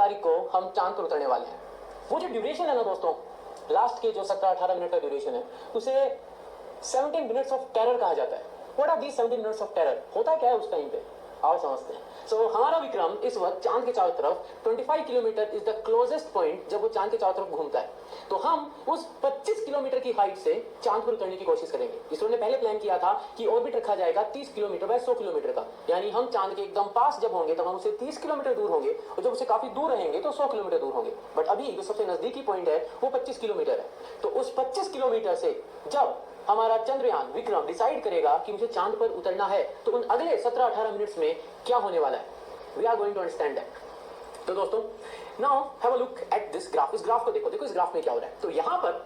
तारीख को हम चांद पर उतरने वाले हैं। वो जो ड्यूरेशन है ना दोस्तों, लास्ट के जो 17-18 मिनट का ड्यूरेशन है, उसे 17 मिनट्स ऑफ टेरर कहा जाता है। What are these 17 minutes of terror? होता क्या है उस टाइम पे, आओ समझते हैं। हमारा विक्रम इस वक्त चांद के चारों तरफ 25 kilometre is the closest point जब वो चांद के चारों तरफ घूमता है। तो हम उस 25 किलोमीटर की हाइट से चांद पर उतरने की कोशिश करेंगे। इसरो ने पहले प्लान किया था कि ऑर्बिट रखा जाएगा 30 किलोमीटर बाय 100 किलोमीटर का, यानी हम चांद के एकदम पास जब होंगे तब हम उसे 30 किलोमीटर दूर होंगे, और जब उसे काफी दूर रहेंगे तो 100 किलोमीटर दूर होंगे। बट अभी जो सबसे नजदीकी पॉइंट है वो 25 किलोमीटर है। तो उस 25 किलोमीटर से जब हमारा चंद्रयान विक्रम डिसाइड करेगा कि मुझे चांद पर उतरना है, तो उन अगले 17-18 मिनट्स में क्या होने वाला है, we are going to understand that. तो दोस्तों, now have a look at this graph. इस ग्राफ को देखो इस ग्राफ में क्या हो रहा है। तो यहाँ पर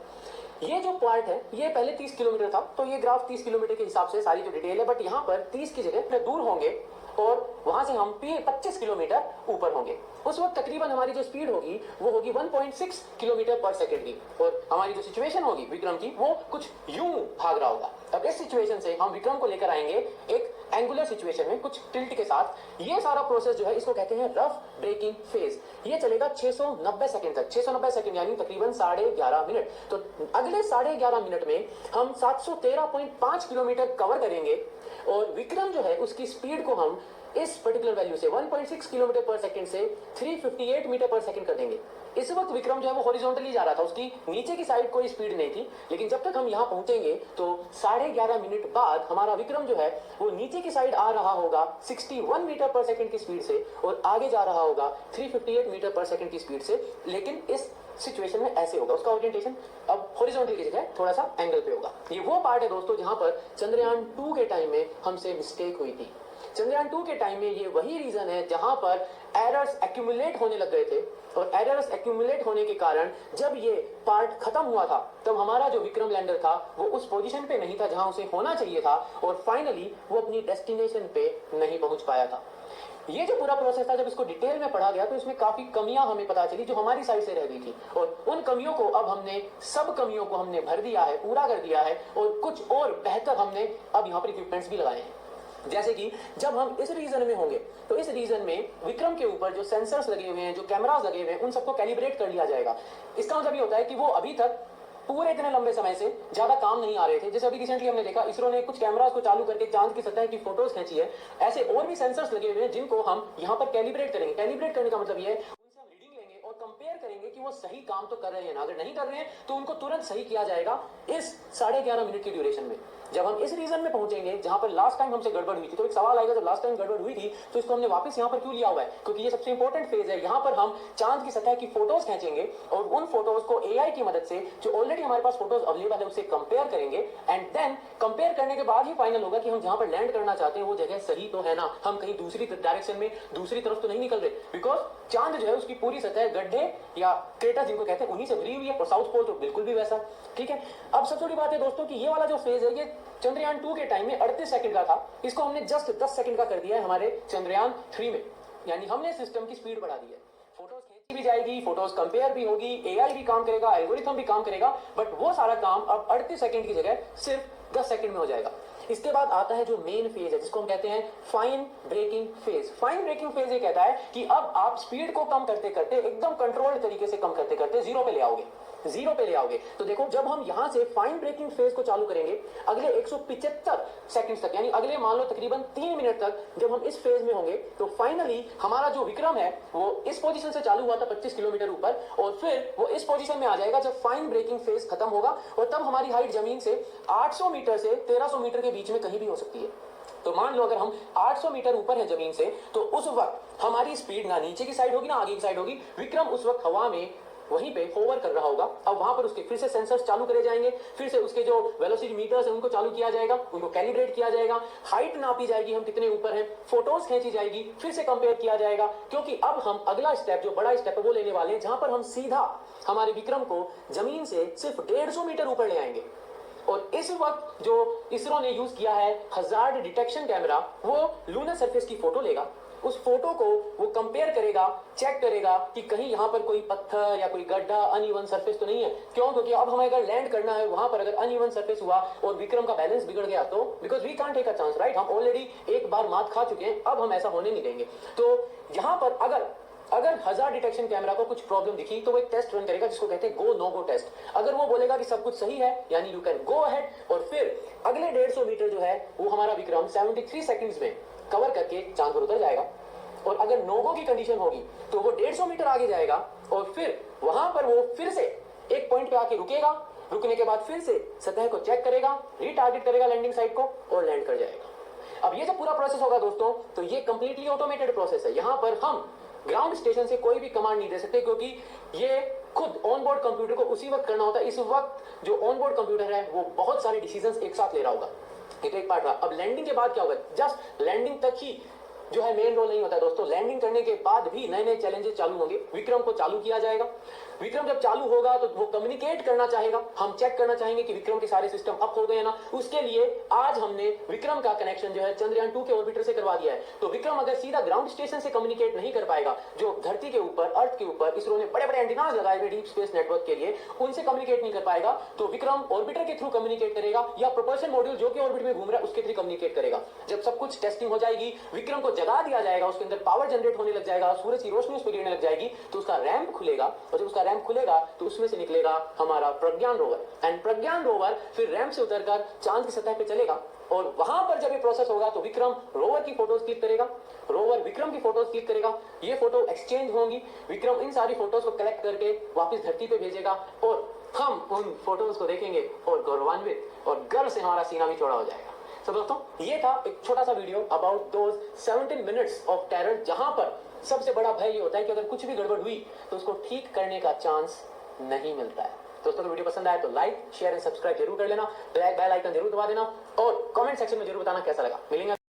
ये जो पार्ट है ये पहले 30 किलोमीटर था, तो ये ग्राफ 30 किलोमीटर के हिसाब से सारी जो डिटेल है, बट यहाँ पर 30 की जगह दूर होंगे और वहां से हम 25 किलोमीटर ऊपर होंगे। उस वक्त तकरीबन हमारी जो स्पीड होगी वो होगी 1.6 किलोमीटर पर सेकंड की, और हमारी जो सिचुएशन होगी विक्रम की वो कुछ यूं भाग रहा होगा। अब इस सिचुएशन से हम विक्रम को लेकर आएंगे एक एंगुलर सिचुएशन में कुछ टिल्ट के साथ। ये सारा प्रोसेस जो है इसको कहते हैं रफ ब्रेकिंग फेज। ये चलेगा 690 सेकंड तक। 690 सेकंड यानी तकरीबन 11.5 मिनट। तो अगले 11.5 मिनट में हम 713.5 किलोमीटर कवर करेंगे, और विक्रम जो है उसकी स्पीड को हम इस पर्टिकुलर वैल्यू से 1.6 किलोमीटर पर सेकंड से 358 मीटर पर सेकंड कर देंगे। इस वक्त विक्रम जो है वो हॉरिजॉन्टली जा रहा था, उसकी नीचे की साइड कोई स्पीड नहीं थी, लेकिन जब तक हम यहाँ पहुंचेंगे तो 11.5 मिनट बाद हमारा विक्रम जो है वो नीचे की साइड आ रहा होगा 61 मीटर पर सेकंड की स्पीड से, और आगे जा रहा होगा 358 मीटर पर सेकंड की स्पीड से। लेकिन इस सिचुएशन में ऐसे होगा, उसका ओरिएंटेशन अब हॉरिजॉन्टल की जगह थोड़ा सा एंगल पे होगा। ये वो पार्ट है दोस्तों जहां पर चंद्रयान 2 के टाइम में हमसे मिस्टेक हुई थी। चंद्रयान 2 के टाइम में ये वही रीजन है जहां पर एरर्स एक्यूमुलेट होने लग गए थे, और एरर्स एक्यूमुलेट होने के कारण जब ये पार्ट खत्म हुआ था तब हमारा जो विक्रम लैंडर था वो उस पोजीशन पे नहीं था जहां उसे होना चाहिए था, और फाइनली वो अपनी डेस्टिनेशन पे नहीं पहुंच पाया था। ये जो पूरा प्रोसेस था, जब इसको डिटेल में पढ़ा गया तो इसमें काफी कमियां हमें पता चली जो हमारी साइड से रह गई थी, और उन कमियों को अब हमने सब कमियों को हमने भर दिया है, पूरा कर दिया है, और कुछ और बेहतर हमने अब यहाँ पर इक्विपमेंट्स भी लगाए हैं। जैसे कि जब हम इस रीजन में होंगे तो इस रीजन में विक्रम के ऊपर जो सेंसर्स लगे हुए हैं, जो कैमरास लगे हुए हैं, उन सबको कैलिब्रेट कर लिया जाएगा। इसका मतलब ये होता है कि वो अभी तक पूरे इतने लंबे समय से ज्यादा काम नहीं आ रहे थे। जैसे अभी रिसेंटली हमने देखा इसरो ने कुछ कैमरास को चालू करके चांद की सतह की फोटोज खींची है, ऐसे और भी सेंसर्स लगे हुए हैं जिनको हम यहाँ पर कैलिब्रेट करेंगे। कैलिब्रेट करने का मतलब ये है उनसे हम रीडिंग लेंगे और कंपेयर करेंगे कि वो सही काम तो कर रहे हैं ना, अगर नहीं कर रहे हैं तो उनको तुरंत सही किया जाएगा इस 11.5 मिनट की ड्यूरेशन में। जब हम इस रीजन में पहुंचेंगे जहां पर लास्ट टाइम हमसे गड़बड़ हुई थी, तो एक सवाल आएगा जब लास्ट टाइम गड़बड़ हुई थी तो इसको हमने वापस यहां पर क्यों लिया हुआ है, क्योंकि ये सबसे इंपॉर्टेंट फेज है। यहां पर हम चांद की सतह की फोटोज खींचेंगे और उन फोटोज को एआई की मदद से जो ऑलरेडी हमारे पास फोटोज अवेलेबल है उससे कंपेयर करेंगे, एंड देन कंपेयर करने के बाद ही फाइनल होगा कि हम जहां पर लैंड करना चाहते हैं वो जगह सही तो है ना, हम कहीं दूसरी डायरेक्शन में दूसरी तरफ तो नहीं निकल रहे। बिकॉज चांद जो है उसकी पूरी सतह गड्ढे या क्रेटर जिनको कहते हैं उन्हीं से भरी हुई है, और साउथ पोल तो बिल्कुल भी वैसा। ठीक है, अब सबसे बड़ी बात है दोस्तों कि ये वाला जो फेज है ये चंद्रयान 2 के टाइम में 38 सेकंड का था, इसको हमने जस्ट 10 सेकंड का कर दिया है हमारे चंद्रयान 3 में। यानी हमने सिस्टम की स्पीड बढ़ा दी है, फोटोज खींची भी जाएगी, फोटोज कंपेयर भी होगी, एआई भी काम करेगा, एल्गोरिथम भी काम करेगा, बट वो सारा काम अब 38 सेकंड की जगह सिर्फ 10 सेकंड में हो जाएगा। इसके बाद आता है जो मेन फेज है जिसको हम कहते हैं fine breaking phase. Fine breaking phase ये कहता है कि अब आप स्पीड को कम करते करते एकदम कंट्रोल्ड तरीके से कम करते करते जीरो पे ले आओगे, जीरो पे ले आओगे। तो देखो जब हम यहां से फाइन ब्रेकिंग फेज को चालू करेंगे अगले 175 सेकंड्स तक, यानी अगले मान लो तकरीबन 3 मिनट तक जब हम इस फेज में होंगे, तो फाइनली हमारा जो विक्रम है वो इस पोजीशन से चालू हुआ था 25 किलोमीटर ऊपर, और फिर वो इस पोजीशन में आ जाएगा जब फाइन ब्रेकिंग फेज खत्म होगा, और तब हमारी हाइट जमीन से 800 मीटर से 1300 मीटर के बीच में कहीं भी हो सकती है। तो मान लो अगर हम 800 मीटर ऊपर हैं जमीन से, तो उस वक्त हमारी स्पीड ना नीचे की साइड होगी ना आगे की साइड होगी, विक्रम उस वक्त हवा में वहीं पे होवर कर रहा होगा। अब वहां पर उसके फिर से सेंसर्स चालू करे जाएंगे, फिर से उसके जो वेलोसिटी मीटर्स हैं उनको चालू किया जाएगा, उनको कैलिब्रेट किया जाएगा, हाइट नापी जाएगी हम कितने ऊपर हैं, फोटोज खींची जाएगी, फिर से कंपेयर किया जाएगा, क्योंकि अब हम अगला स्टेप जो बड़ा स्टेप है वो लेने वाले हैं जहां पर हम सीधा हमारे विक्रम को जमीन से सिर्फ 150 मीटर ऊपर ले आएंगे। और इस वक्त जो इसरो ने यूज किया है हजार्ड डिटेक्शन कैमरा, वो लूनर सरफेस की फोटो लेगा, उस फोटो को वो कंपेयर करेगा, चेक करेगा कि कहीं यहाँ पर कोई पत्थर या कोई गड्ढा अनइवन सरफेस तो नहीं है। क्यों? क्योंकि अब हमें अगर लैंड करना है वहां पर अगर अनइवन सरफेस हुआ और विक्रम का बैलेंस बिगड़ गया तो, because we can't take a chance, right, हम ऑलरेडी एक बार मात खा चुके हैं, अब हम ऐसा होने नहीं देंगे। तो यहाँ पर अगर अगर 1000 डिटेक्शन कैमरा को कुछ प्रॉब्लम दिखी तो वो एक टेस्ट रन करेगा जिसको कहते हैं गो नो गो टेस्ट। अगर वो बोलेगा कि सब कुछ सही है यानी यू कैन गो अहेड, और फिर अगले 150 मीटर जो है वो हमारा विक्रम 73 सेकंड्स में कवर करके चांद पर उतर जाएगा। और अगर नो गो की कंडीशन होगी तो वो 150 मीटर आगे जाएगा और फिर वहां पर वो फिर से एक पॉइंट पे आके रुकेगा, रुकने के बाद फिर से सतह को चेक करेगा, रीटारगेट करेगा लैंडिंग साइट को और लैंड कर जाएगा। अब ये जब पूरा प्रोसेस होगा दोस्तों तो ये कंप्लीटली ऑटोमेटेड प्रोसेस है। यहां पर हम ग्राउंड स्टेशन से कोई भी कमांड नहीं दे सकते क्योंकि ये खुद ऑनबोर्ड कंप्यूटर को उसी वक्त करना होता है। इस वक्त जो ऑनबोर्ड कंप्यूटर है वो बहुत सारे डिसीजंस एक साथ ले रहा होगा। ये तो एक पार्ट रहा। अब लैंडिंग के बाद क्या होगा, जस्ट लैंडिंग तक ही जो है मेन रोल नहीं होता है दोस्तों। लैंडिंग करने के बाद भी नए नए चैलेंजेस चालू होंगे। विक्रम को चालू किया जाएगा। विक्रम जब चालू होगा तो वो कम्युनिकेट करना चाहेगा, हम चेक करना चाहेंगे कि विक्रम के सारे सिस्टम अप हो गए ना। उसके लिए आज हमने विक्रम का कनेक्शन जो है चंद्रयान 2 के ऑर्बिटर से करवा दिया है। तो विक्रम अगर सीधा ग्राउंड स्टेशन से कम्युनिकेट नहीं कर पाएगा, जो धरती के ऊपर अर्थ के ऊपर इसरो ने बड़े बड़े एंटीनास लगाए हुए डीप स्पेस नेटवर्क के लिए, उनसे कम्युनिकेट नहीं कर पाएगा, तो विक्रम ऑर्बिटर के थ्रू कम्युनिकेट करेगा या प्रोपल्शन मॉड्यूल जो कि ऑर्बिट में घूम रहा है उसके थ्रू कम्युनिकेट करेगा। जब सब कुछ टेस्टिंग हो जाएगी, विक्रम को जगा दिया जाएगा, उसके अंदर पावर जनरेट होने लग जाएगा, सूरज की रोशनी उस पर गिरने लग जाएगी, तो उसका रैंप खुलेगा। और जब उसका रैंप खुलेगा तो उसमें से निकलेगा हमारा प्रज्ञान रोवर। एंड प्रज्ञान रोवर फिर रैंप से उतरकर चांद की सतह पे चलेगा और वहां पर जब ये प्रोसेस होगा तो विक्रम रोवर की फोटोज क्लिक करेगा, रोवर विक्रम की फोटोज क्लिक करेगा, ये फोटो एक्सचेंज होंगी। विक्रम इन सारी फोटोज को कलेक्ट करके वापस धरती पे भेजेगा और हम उन फोटोज को देखेंगे और गौरवान्वित और गर्व से हमारा सीना भी चौड़ा हो जाएगा। तो दोस्तों ये था एक छोटा सा video about those 17 minutes of terror, जहां पर सबसे बड़ा भय ये होता है कि अगर कुछ भी गड़बड़ हुई तो उसको ठीक करने का चांस नहीं मिलता है। दोस्तों, वीडियो पसंद आए तो लाइक शेयर एंड सब्सक्राइब जरूर कर लेना, बेल आइकन जरूर दबा देना और कमेंट सेक्शन में जरूर बताना कैसा लगा। मिलेंगे